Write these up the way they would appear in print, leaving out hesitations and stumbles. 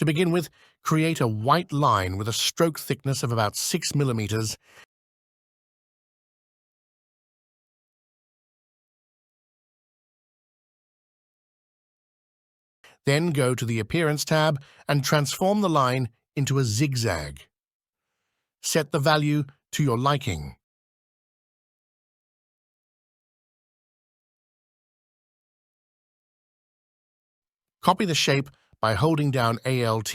To begin with, create a white line with a stroke thickness of about 6 millimeters. Then go to the Appearance tab and transform the line into a zigzag. Set the value to your liking. Copy the shape by holding down Alt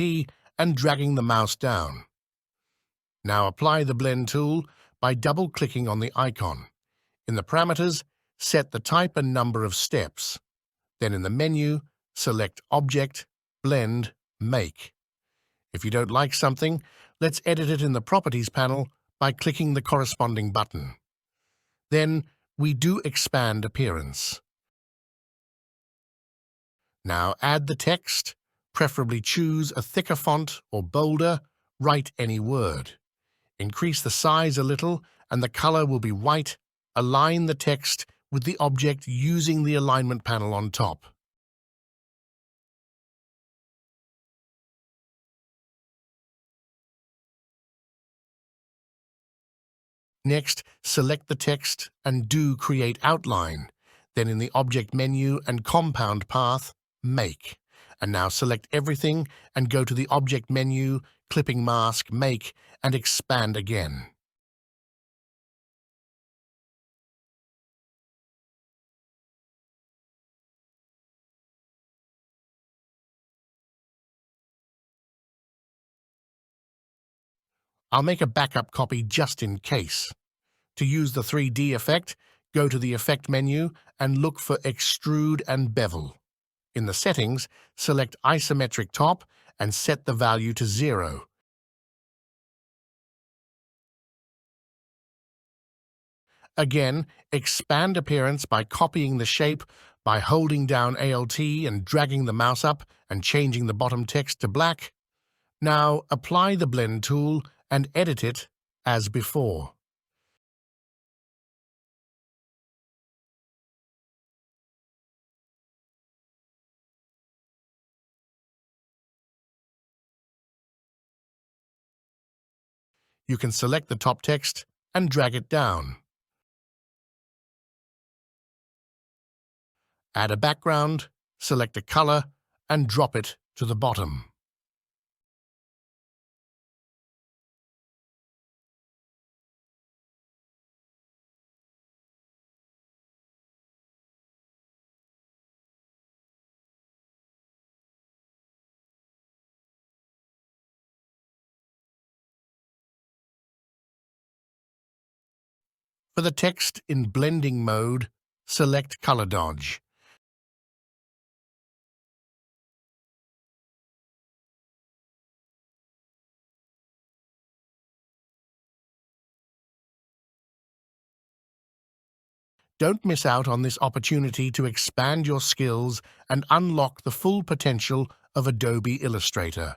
and dragging the mouse down. Now apply the Blend tool by double-clicking on the icon. In the parameters, set the type and number of steps. Then in the menu, select Object, Blend, Make. If you don't like something, let's edit it in the Properties panel by clicking the corresponding button. Then we do Expand Appearance. Now add the text, preferably choose a thicker font or bolder, write any word. Increase the size a little and the color will be white. Align the text with the object using the alignment panel on top. Next, select the text and do Create Outline. Then in the Object menu and Compound path, Make. And now select everything and go to the Object menu, Clipping Mask, Make, and expand again. I'll make a backup copy just in case. To use the 3D effect, go to the Effect menu and look for Extrude and Bevel. In the settings, select Isometric Top and set the value to 0. Again, expand appearance by copying the shape by holding down Alt and dragging the mouse up and changing the bottom text to black. Now apply the Blend tool and edit it as before. You can select the top text and drag it down. Add a background, select a color, and drop it to the bottom. For the text in blending mode, select Color Dodge. Don't miss out on this opportunity to expand your skills and unlock the full potential of Adobe Illustrator.